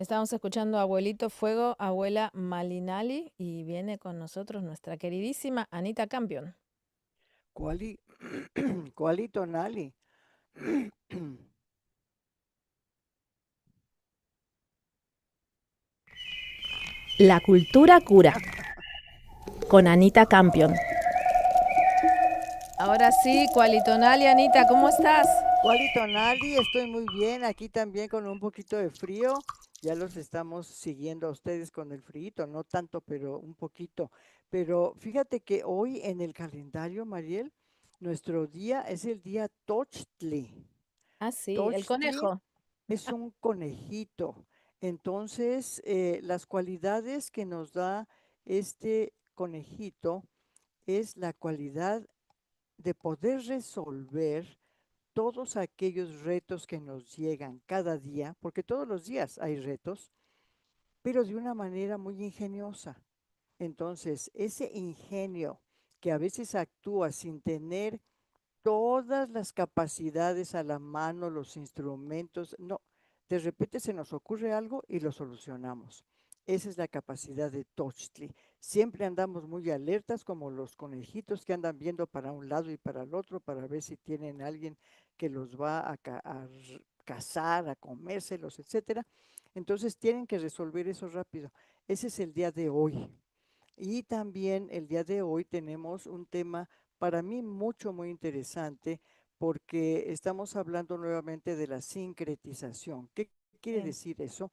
Estamos escuchando Abuelito Fuego, Abuela Malinali, y viene con nosotros nuestra queridísima Anita Campion. Quali, Quali Tonali. La cultura cura, con Anita Campion. Ahora sí, Cualitonali, Anita, ¿cómo estás? Quali Tonali, estoy muy bien. Aquí también con un poquito de frío. Ya los estamos siguiendo a ustedes con el frío, no tanto, pero un poquito. Pero fíjate que hoy en el calendario, Mariel, nuestro día es el día Tochtli. Ah, sí, el Tochtli conejo. es un conejito. Entonces, las cualidades que nos da este conejito es la cualidad de poder resolver todos aquellos retos que nos llegan cada día, porque todos los días hay retos, pero de una manera muy ingeniosa. Entonces, ese ingenio que a veces actúa sin tener todas las capacidades a la mano, los instrumentos, no, de repente se nos ocurre algo y lo solucionamos. Esa es la capacidad de Tochtli. Siempre andamos muy alertas como los conejitos que andan viendo para un lado y para el otro para ver si tienen alguien que los va a cazar, a comérselos, etcétera. Entonces tienen que resolver eso rápido. Ese es el día de hoy. Y también el día de hoy tenemos un tema para mí muy interesante porque estamos hablando nuevamente de la sincretización. ¿Qué quiere Sí. decir eso?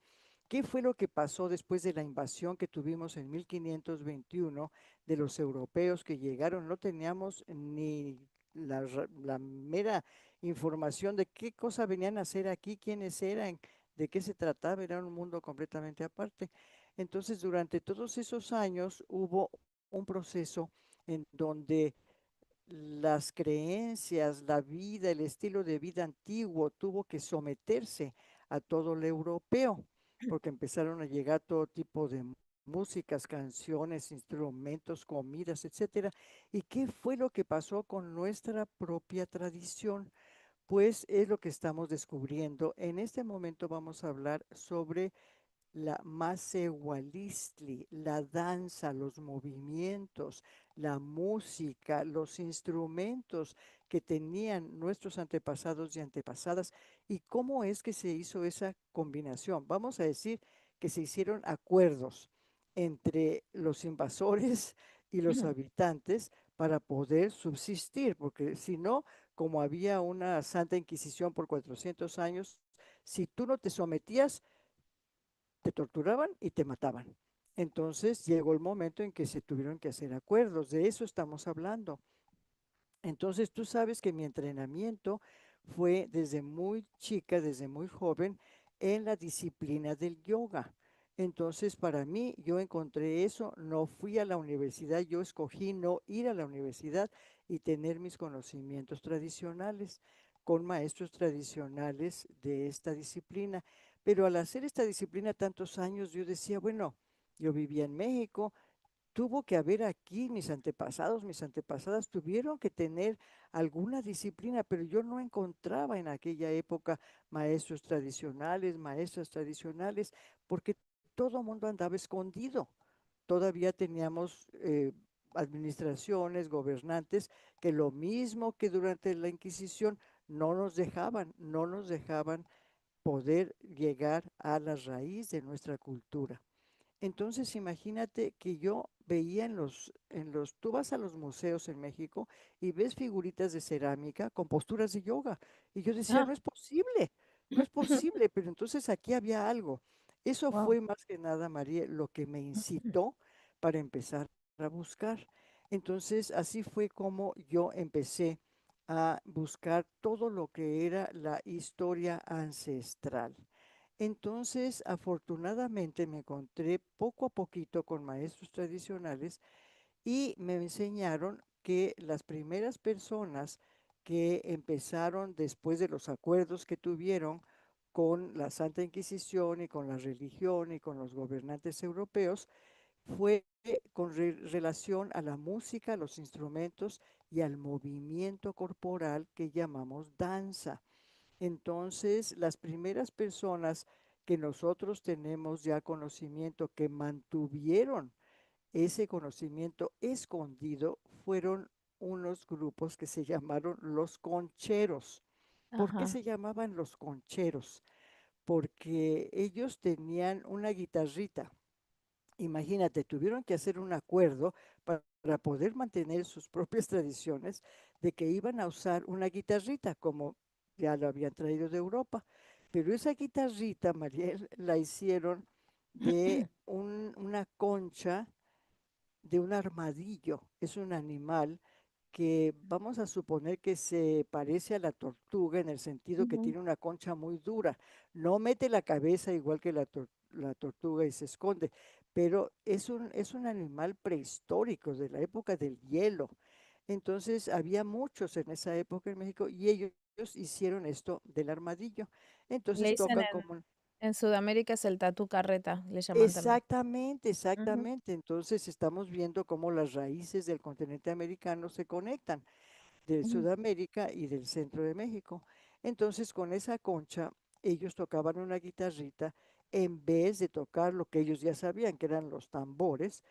¿Qué fue lo que pasó después de la invasión que tuvimos en 1521 de los europeos que llegaron? No teníamos ni la mera información de qué cosa venían a hacer aquí, quiénes eran, de qué se trataba, era un mundo completamente aparte. Entonces, durante todos esos años hubo un proceso en donde las creencias, la vida, el estilo de vida antiguo tuvo que someterse a todo lo europeo, porque empezaron a llegar todo tipo de músicas, canciones, instrumentos, comidas, etcétera. ¿Y qué fue lo que pasó con nuestra propia tradición? Pues es lo que estamos descubriendo. En este momento vamos a hablar sobre la Masewalistli, la danza, los movimientos, la música, los instrumentos que tenían nuestros antepasados y antepasadas y cómo es que se hizo esa combinación. Vamos a decir que se hicieron acuerdos entre los invasores y los habitantes para poder subsistir, porque si no, como había una Santa Inquisición por 400 años, si tú no te sometías, te torturaban y te mataban. Entonces llegó el momento en que se tuvieron que hacer acuerdos, de eso estamos hablando. Entonces tú sabes que mi entrenamiento fue desde muy chica, desde muy joven, en la disciplina del yoga. Entonces para mí yo encontré eso, no fui a la universidad, yo escogí no ir a la universidad y tener mis conocimientos tradicionales con maestros tradicionales de esta disciplina. Pero al hacer esta disciplina tantos años, yo decía, bueno, yo vivía en México, tuvo que haber aquí mis antepasados, mis antepasadas tuvieron que tener alguna disciplina, pero yo no encontraba en aquella época maestros tradicionales, maestras tradicionales, porque todo el mundo andaba escondido. Todavía teníamos administraciones, gobernantes, que lo mismo que durante la Inquisición no nos dejaban poder llegar a la raíz de nuestra cultura. Entonces, imagínate que yo veía tú vas a los museos en México y ves figuritas de cerámica con posturas de yoga. Y yo decía, Ah, no es posible, no es posible, pero entonces aquí había algo. Eso wow. fue más que nada, María, lo que me incitó para empezar a buscar. Entonces, así fue como yo empecé a buscar todo lo que era la historia ancestral. Entonces, afortunadamente me encontré poco a poquito con maestros tradicionales y me enseñaron que las primeras personas que empezaron después de los acuerdos que tuvieron con la Santa Inquisición y con la religión y con los gobernantes europeos fue con relación a la música, a los instrumentos y al movimiento corporal que llamamos danza. Entonces, las primeras personas que nosotros tenemos ya conocimiento, que mantuvieron ese conocimiento escondido, fueron unos grupos que se llamaron los concheros. ¿Por qué Ajá. se llamaban los concheros? Porque ellos tenían una guitarrita. Imagínate, tuvieron que hacer un acuerdo para poder mantener sus propias tradiciones de que iban a usar una guitarrita, como ya lo habían traído de Europa. Pero esa guitarrita, Mariel, la hicieron de una concha de un armadillo. Es un animal que vamos a suponer que se parece a la tortuga en el sentido que Ujú. tiene una concha muy dura. No mete la cabeza igual que la tortuga y se esconde, pero es un animal prehistórico de la época del hielo. Entonces había muchos en esa época en México y ellos hicieron esto del armadillo. Le Entonces dicen tocan como en Sudamérica es el tatú carreta, le llaman también. exactamente, Ujú. exactamente. Entonces estamos viendo cómo las raíces del continente americano se conectan de Ujú. Sudamérica y del centro de México. Entonces con esa concha ellos tocaban una guitarrita en vez de tocar lo que ellos ya sabían, que eran los tambores,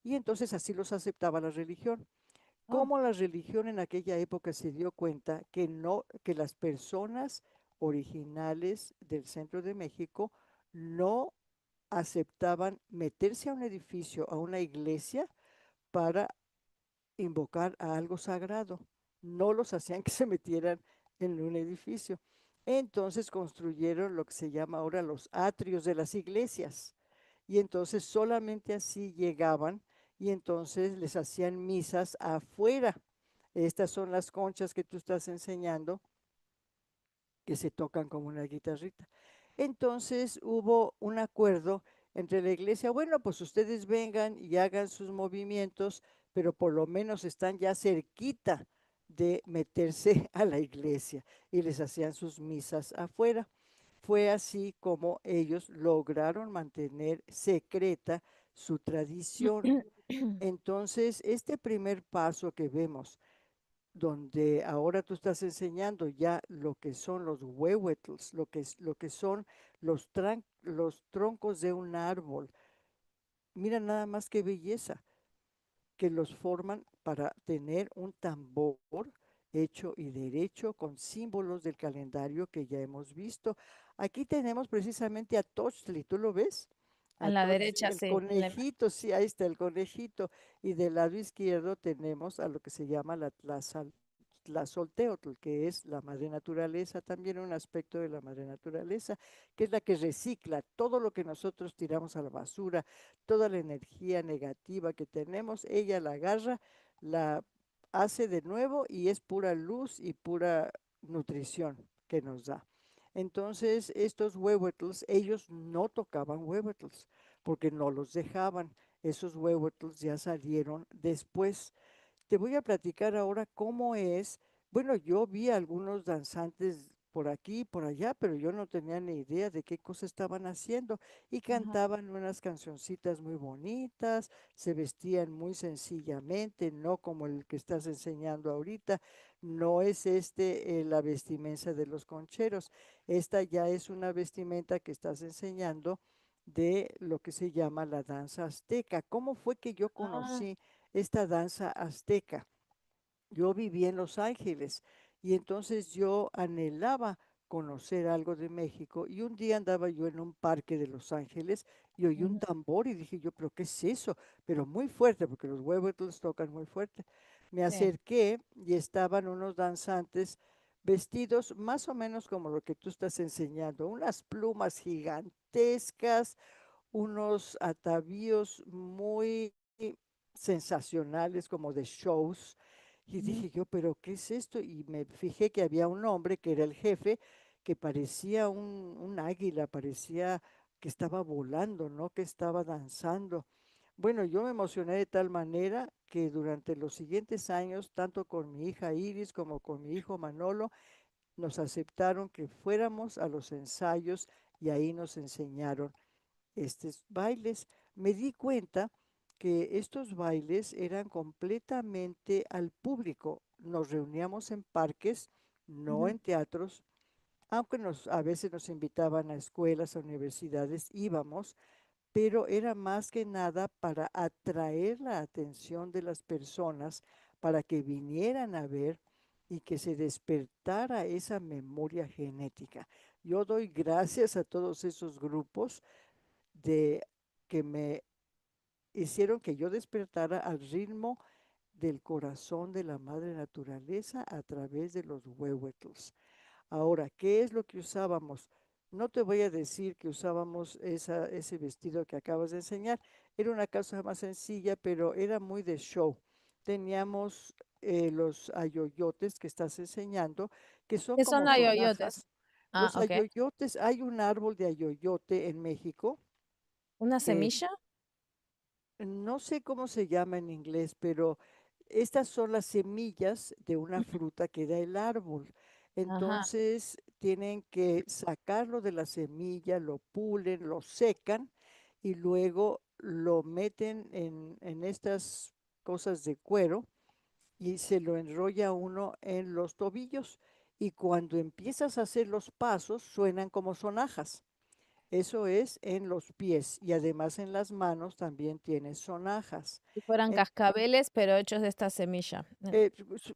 y entonces así los aceptaba la religión. Oh, Cómo la religión en aquella época se dio cuenta que no, que las personas originales del centro de México no aceptaban meterse a un edificio, a una iglesia, para invocar a algo sagrado. No los hacían que se metieran en un edificio. Entonces construyeron lo que se llama ahora los atrios de las iglesias. Y entonces solamente así llegaban y entonces les hacían misas afuera. Estas son las conchas que tú estás enseñando que se tocan como una guitarrita. Entonces hubo un acuerdo entre la iglesia, bueno, pues ustedes vengan y hagan sus movimientos, pero por lo menos están ya cerquita de meterse a la iglesia y les hacían sus misas afuera. Fue así como ellos lograron mantener secreta su tradición. Entonces, este primer paso que vemos donde ahora tú estás enseñando ya lo que son los huehuetls, lo que son los troncos de un árbol. Mira nada más qué belleza, que los forman para tener un tambor hecho y derecho con símbolos del calendario que ya hemos visto. Aquí tenemos precisamente a Tochtli, ¿tú lo ves? a A la Tochtli, derecha, el sí, en la imagen. conejito, sí, ahí está el conejito. Y del lado izquierdo tenemos a lo que se llama la solteotl, que es la madre naturaleza, también un aspecto de la madre naturaleza, que es la que recicla todo lo que nosotros tiramos a la basura, toda la energía negativa que tenemos, ella la agarra, la hace de nuevo y es pura luz y pura nutrición que nos da. Entonces, estos huehuetls, ellos no tocaban huehuetls porque no los dejaban. Esos huehuetls ya salieron después. Te voy a platicar ahora cómo es. Bueno, yo vi a algunos danzantes por aquí y por allá, pero yo no tenía ni idea de qué cosa estaban haciendo y Ajá. cantaban unas cancioncitas muy bonitas, se vestían muy sencillamente, no como el que estás enseñando ahorita. No es la vestimenta de los concheros. Esta ya es una vestimenta que estás enseñando de lo que se llama la danza azteca. ¿Cómo fue que yo Ah, conocí esta danza azteca? Yo viví en Los Ángeles y entonces yo anhelaba conocer algo de México y un día andaba yo en un parque de Los Ángeles y oí un ujú, tambor y dije yo, pero ¿qué es eso? Pero muy fuerte, porque los huevuetos tocan muy fuerte. Me sí. acerqué y estaban unos danzantes vestidos más o menos como lo que tú estás enseñando, unas plumas gigantescas, unos atavíos muy sensacionales como de shows. Y Ujú. dije yo, pero ¿qué es esto? Y me fijé que había un hombre que era el jefe, que parecía un águila, parecía que estaba volando, ¿no? Que estaba danzando. Bueno, yo me emocioné de tal manera que durante los siguientes años, tanto con mi hija Iris como con mi hijo Manolo, nos aceptaron que fuéramos a los ensayos y ahí nos enseñaron estos bailes. Me di cuenta que estos bailes eran completamente al público. Nos reuníamos en parques, no Ujú. en teatros, aunque a veces nos invitaban a escuelas, a universidades, íbamos, pero era más que nada para atraer la atención de las personas, para que vinieran a ver y que se despertara esa memoria genética. Yo doy gracias a todos esos grupos de que me hicieron que yo despertara al ritmo del corazón de la madre naturaleza a través de los huehuetls. Ahora, ¿qué es lo que usábamos? No te voy a decir que usábamos ese vestido que acabas de enseñar. Era una cosa más sencilla, pero era muy de show. Teníamos los ayoyotes que estás enseñando, que son ¿Qué son como ayoyotes? sonajas. Ah, Los ok. ayoyotes, hay un árbol de ayoyote en México ¿Una que semilla? no sé cómo se llama en inglés, pero estas son las semillas de una fruta que da el árbol. Ajá. Entonces tienen que sacarlo de la semilla, lo pulen, lo secan y luego lo meten en estas cosas de cuero y se lo enrolla uno en los tobillos. Y cuando empiezas a hacer los pasos, suenan como sonajas. Eso es en los pies y además en las manos también tiene sonajas. Si fueran En- cascabeles, pero hechos de esta semilla.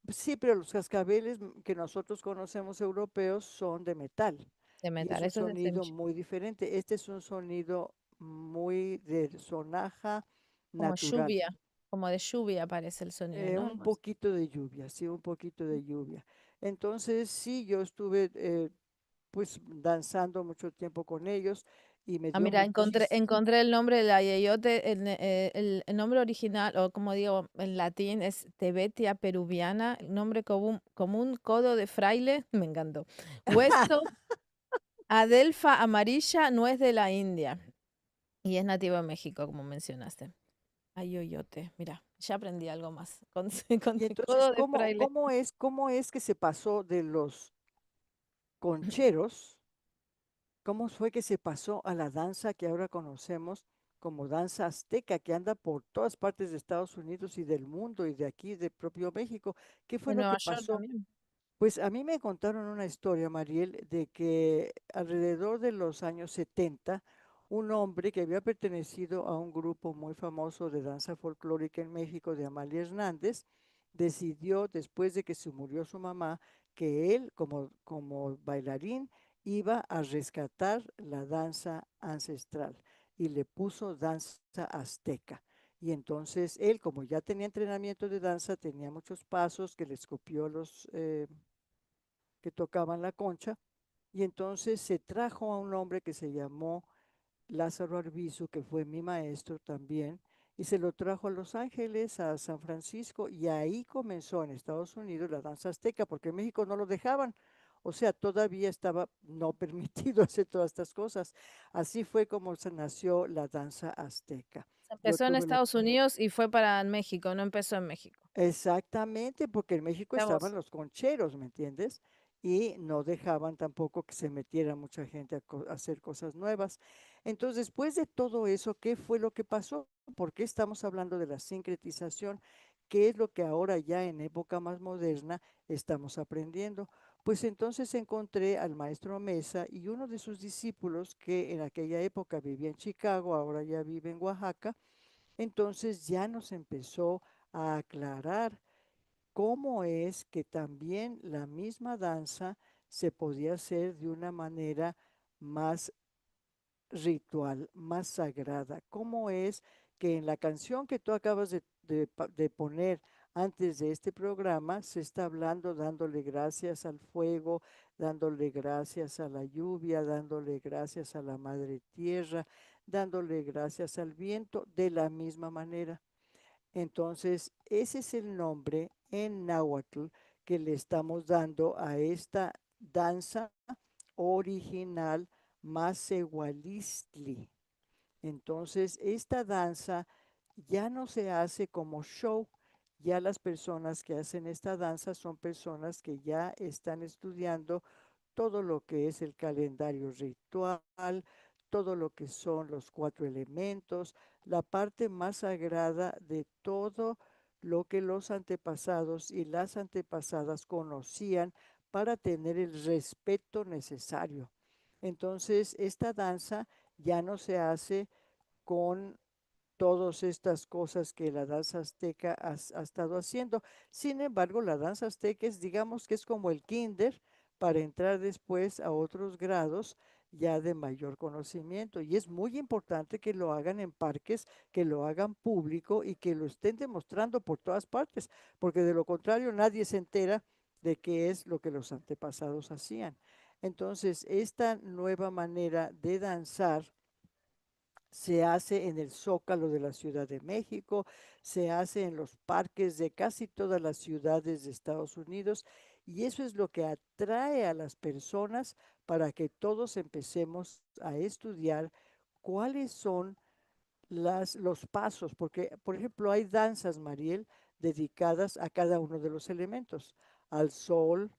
sí, pero los cascabeles que nosotros conocemos europeos son de metal De y es metal, un eso es de sonido semilla. muy diferente. Este es un sonido muy de sonaja Como natural. lluvia, como de lluvia parece el sonido, ¿no? Un Algo así. poquito de lluvia, sí, un poquito de lluvia. Entonces, sí, yo estuve pues danzando mucho tiempo con ellos y me Ah, dio mira, encontré, muchísimo. encontré el nombre del ayeyote, el nombre original, o como digo en latín, es Tebetia peruviana, el nombre común, codo de fraile, me encantó. Hueso, adelfa amarilla, nuez de la India, y es nativo de México, como mencionaste. Ayoyote, mira, ya aprendí algo más, con, con Y entonces, codo de fraile. cómo es que se pasó de los concheros? ¿Cómo fue que se pasó a la danza que ahora conocemos como danza azteca, que anda por todas partes de Estados Unidos y del mundo y de aquí, de propio México? ¿Qué fue En lo Nueva que York pasó? también. Pues a mí me contaron una historia, Mariel, de que alrededor de los años 70, un hombre que había pertenecido a un grupo muy famoso de danza folclórica en México, de Amalia Hernández, decidió, después de que se murió su mamá, que él, como bailarín, iba a rescatar la danza ancestral y le puso danza azteca. Y entonces él, como ya tenía entrenamiento de danza, tenía muchos pasos que les copió los que tocaban la concha, y entonces se trajo a un hombre que se llamó Lázaro Arbizu, que fue mi maestro también, y se lo trajo a Los Ángeles, a San Francisco, y ahí comenzó en Estados Unidos la danza azteca, porque en México no lo dejaban. O sea, todavía estaba no permitido hacer todas estas cosas. Así fue como se nació la danza azteca. Yo Empezó en tuve la Estados Unidos y fue para México, no empezó en México. Exactamente, porque en México Mira estaban vos. los concheros, ¿me entiendes? Y no dejaban tampoco que se metiera mucha gente a hacer cosas nuevas. Entonces, después de todo eso, ¿qué fue lo que pasó? ¿Por qué estamos hablando de la sincretización? ¿Qué es lo que ahora ya en época más moderna estamos aprendiendo? Pues entonces encontré al maestro Mesa y uno de sus discípulos que en aquella época vivía en Chicago, ahora ya vive en Oaxaca. Entonces ya nos empezó a aclarar cómo es que también la misma danza se podía hacer de una manera más ritual, más sagrada. ¿Cómo es que en la canción que tú acabas de poner antes de este programa se está hablando dándole gracias al fuego, dándole gracias a la lluvia, dándole gracias a la madre tierra, dándole gracias al viento de la misma manera? Entonces, ese es el nombre en náhuatl que le estamos dando a esta danza original Masehualistli. Entonces, esta danza ya no se hace como show. Ya las personas que hacen esta danza son personas que ya están estudiando todo lo que es el calendario ritual, todo lo que son los cuatro elementos, la parte más sagrada de todo lo que los antepasados y las antepasadas conocían para tener el respeto necesario. Entonces, esta danza ya no se hace con todas estas cosas que la danza azteca ha estado haciendo. Sin embargo, la danza azteca es, digamos que es como el kinder para entrar después a otros grados ya de mayor conocimiento. Y es muy importante que lo hagan en parques, que lo hagan público y que lo estén demostrando por todas partes, porque de lo contrario nadie se entera de qué es lo que los antepasados hacían. Entonces, esta nueva manera de danzar se hace en el Zócalo de la Ciudad de México, se hace en los parques de casi todas las ciudades de Estados Unidos y eso es lo que atrae a las personas para que todos empecemos a estudiar cuáles son los pasos, porque por ejemplo hay danzas, Mariel, dedicadas a cada uno de los elementos, al sol,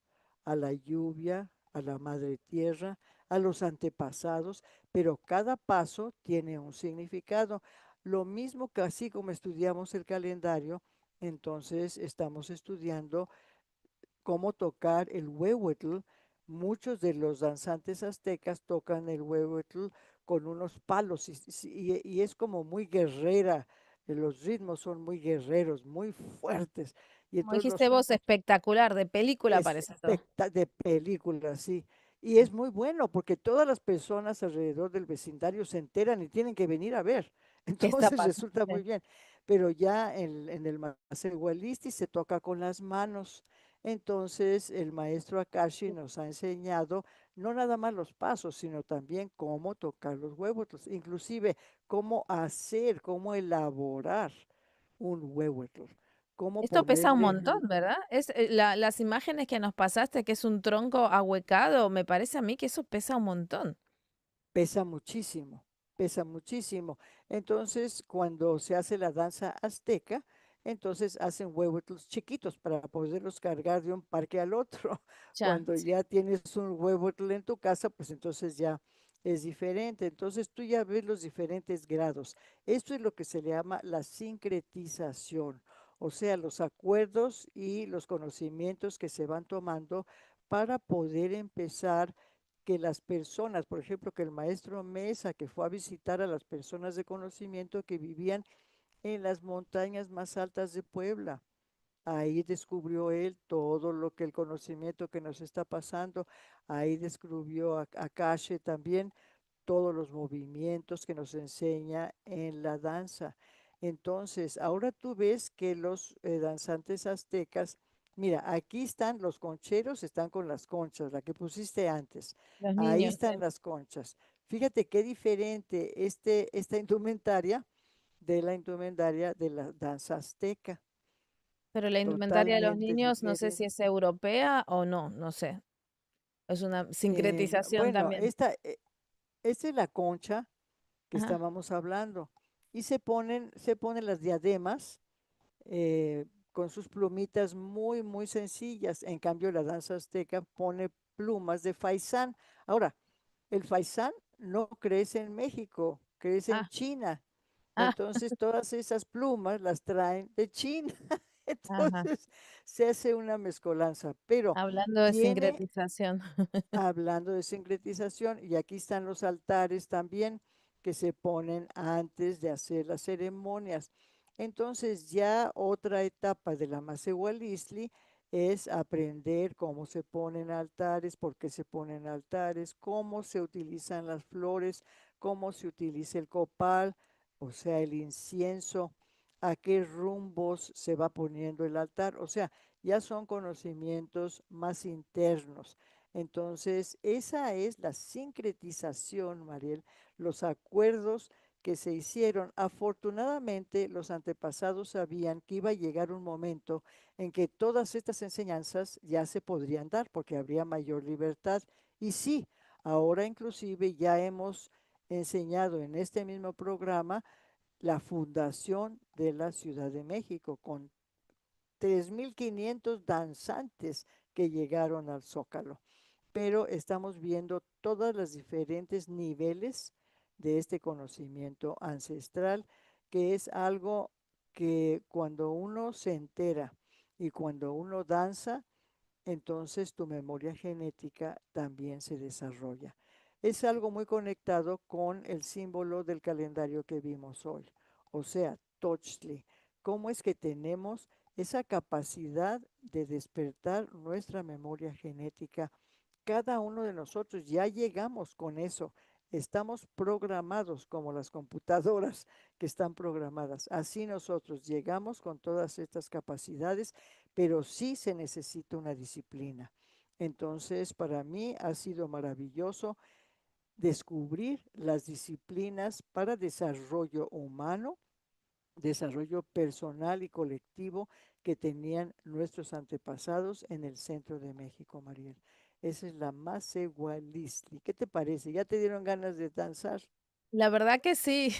a la lluvia, a la madre tierra, a los antepasados, pero cada paso tiene un significado. Lo mismo que así como estudiamos el calendario, entonces estamos estudiando cómo tocar el huehuetl. Muchos de los danzantes aztecas tocan el huehuetl con unos palos y es como muy guerrera. Los ritmos son muy guerreros, muy fuertes. Y Como entonces dijiste vos, espectacular, de película parece todo. de películas, sí. Y es muy bueno porque todas las personas alrededor del vecindario se enteran y tienen que venir a ver. ¿Qué está Entonces pasando? resulta muy bien. Pero ya en el Maserwalisti se toca con las manos. Entonces el maestro Akashi nos ha enseñado no nada más los pasos, sino también cómo tocar los huevos, inclusive cómo hacer, cómo elaborar un huehuetl, cómo Esto pesa un ponerle montón, ¿verdad? Las imágenes que nos pasaste, que es un tronco ahuecado, me parece a mí que eso pesa un montón. pesa muchísimo, pesa muchísimo. Entonces, cuando se hace la danza azteca, entonces hacen huehuetls chiquitos para poderlos cargar de un parque al otro. Ya, Cuando sí. ya tienes un huehuetl en tu casa, pues entonces ya es diferente. Entonces tú ya ves los diferentes grados. Esto es lo que se le llama la sincretización, o sea, los acuerdos y los conocimientos que se van tomando para poder empezar que las personas, por ejemplo, que el maestro Mesa, que fue a visitar a las personas de conocimiento que vivían en las montañas más altas de Puebla. Ahí descubrió él todo lo que el conocimiento que nos está pasando. Ahí descubrió a Cache también todos los movimientos que nos enseña en la danza. Entonces, ahora tú ves que los danzantes aztecas, mira, aquí están los concheros, están con las conchas, la que pusiste antes. Los Ahí niños, están las conchas. Fíjate qué diferente esta indumentaria de la indumentaria de la danza azteca, pero la indumentaria de los totalmente niños no sé si diferente. es europea o no, no sé. Es una sincretización Bueno, también. esta es la concha que Ajá. estábamos hablando. Y se ponen las diademas con sus plumitas muy, muy sencillas. En cambio, la danza azteca pone plumas de faisán. Ahora, el faisán no crece en México, crece en Ah, China. ah, Entonces, todas esas plumas las traen de China. ajá. Entonces, se hace una mezcolanza, pero Hablando de tiene sincretización. hablando de sincretización, y aquí están los altares también que se ponen antes de hacer las ceremonias. Entonces ya otra etapa de la Masehualistli es aprender cómo se ponen altares, por qué se ponen altares, cómo se utilizan las flores, cómo se utiliza el copal, o sea, el incienso, a qué rumbos se va poniendo el altar, o sea, ya son conocimientos más internos. Entonces, esa es la sincretización, Mariel, los acuerdos que se hicieron. Afortunadamente, los antepasados sabían que iba a llegar un momento en que todas estas enseñanzas ya se podrían dar porque habría mayor libertad. Y sí, ahora inclusive ya hemos enseñado en este mismo programa la fundación de la Ciudad de México con 3.500 danzantes que llegaron al Zócalo, pero estamos viendo todos los diferentes niveles de este conocimiento ancestral, que es algo que cuando uno se entera y cuando uno danza, entonces tu memoria genética también se desarrolla. Es algo muy conectado con el símbolo del calendario que vimos hoy, o sea, Tochli. ¿Cómo es que tenemos esa capacidad de despertar nuestra memoria genética? Cada uno de nosotros ya llegamos con eso. Estamos programados como las computadoras que están programadas. Así nosotros llegamos con todas estas capacidades, pero sí se necesita una disciplina. Entonces, para mí ha sido maravilloso descubrir las disciplinas para desarrollo humano, desarrollo personal y colectivo que tenían nuestros antepasados en el centro de México, Mariel. Esa es la Masehualistli. ¿Qué te parece? ¿Ya te dieron ganas de danzar? La verdad que sí,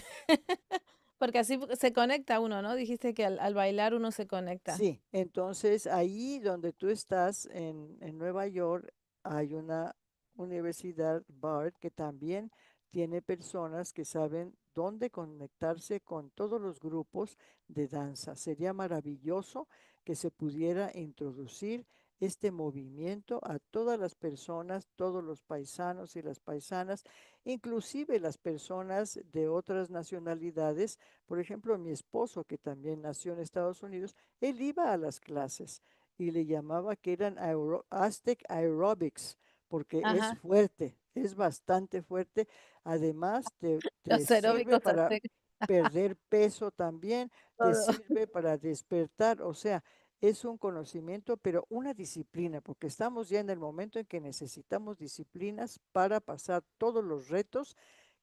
porque así se conecta uno, ¿no? Dijiste que al bailar uno se conecta. Sí, entonces ahí donde tú estás en Nueva York hay una universidad, Bard, que también tiene personas que saben dónde conectarse con todos los grupos de danza. Sería maravilloso que se pudiera introducir este movimiento a todas las personas, todos los paisanos y las paisanas, inclusive las personas de otras nacionalidades. Por ejemplo, mi esposo, que también nació en Estados Unidos, él iba a las clases y le llamaba que eran Aztec Aerobics, porque es Ajá, fuerte, es bastante fuerte. Además, te los sirve aeróbicos para aztecas, perder peso también, te todo. sirve para despertar, o sea, es un conocimiento, pero una disciplina, porque estamos ya en el momento en que necesitamos disciplinas para pasar todos los retos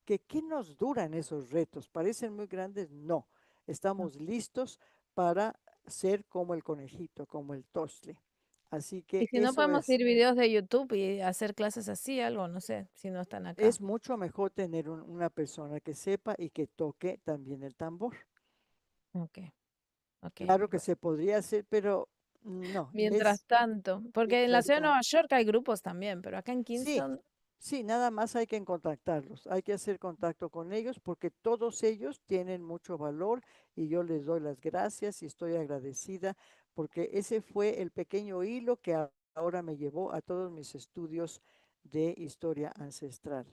que ¿qué nos duran esos retos? ¿Parecen muy grandes? No. Estamos listos para ser como el conejito, como el tostle. Así Y que si no eso podemos ir videos de YouTube y hacer clases así, algo, no sé, si no están acá. es mucho mejor tener una persona que sepa y que toque también el tambor. Okey, okey. Claro que se podría hacer, pero no, Mientras es tanto, porque en la mientras ciudad de tanto. Nueva York hay grupos también, pero acá en Sí, Kingston, sí, nada más hay que contactarlos, hay que hacer contacto con ellos porque todos ellos tienen mucho valor y yo les doy las gracias y estoy agradecida porque ese fue el pequeño hilo que ahora me llevó a todos mis estudios de historia ancestral.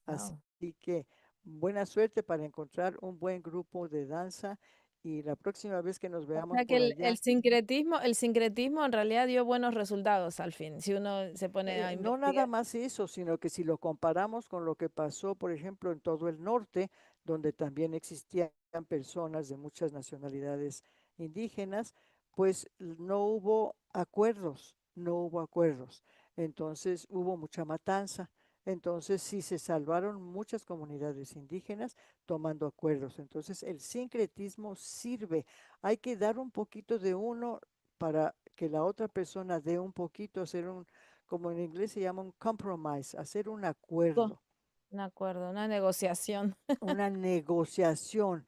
Así guau. que buena suerte para encontrar un buen grupo de danza y la próxima vez que nos O veamos sea que por el allá. sincretismo en realidad dio buenos resultados al fin, si uno se pone a No nada investigar. más eso, sino que si lo comparamos con lo que pasó, por ejemplo, en todo el norte, donde también existían personas de muchas nacionalidades indígenas, pues no hubo acuerdos, no hubo acuerdos. Entonces hubo mucha matanza. Entonces sí se salvaron muchas comunidades indígenas tomando acuerdos. Entonces el sincretismo sirve. Hay que dar un poquito de uno para que la otra persona dé un poquito, hacer un como en inglés se llama un compromise, hacer un Co acuerdo, un acuerdo, una negociación. una negociación.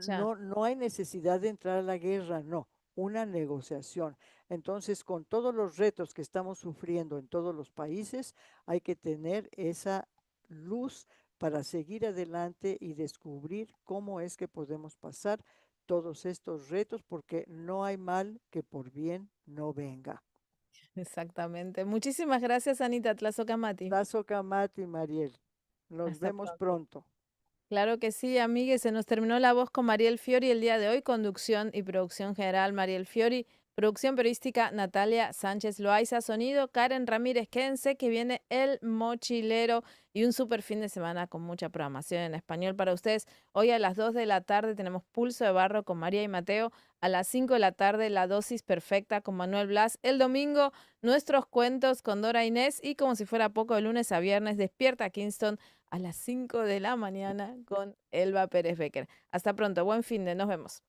Ya, No, no hay necesidad de entrar a la guerra, no, una negociación. Entonces, con todos los retos que estamos sufriendo en todos los países, hay que tener esa luz para seguir adelante y descubrir cómo es que podemos pasar todos estos retos, porque no hay mal que por bien no venga. exactamente. Muchísimas gracias, Anita Tlazocamati. Tazo Camati, Mariel. Nos Hasta vemos pronto. pronto. Claro que sí, amigues, se nos terminó la voz con Mariel Fiori el día de hoy, conducción y producción general Mariel Fiori, producción periodística Natalia Sánchez Loaiza, sonido Karen Ramírez. Quédense que viene El Mochilero y un super fin de semana con mucha programación en español para ustedes. Hoy a las 2 de la tarde tenemos Pulso de Barro con María y Mateo, a las 5 de la tarde La Dosis Perfecta con Manuel Blas, el domingo nuestros cuentos con Dora Inés y como si fuera poco de lunes a viernes Despierta Kingston a las 5 de la mañana con Elba Pérez Becker. Hasta pronto, buen fin de, nos vemos.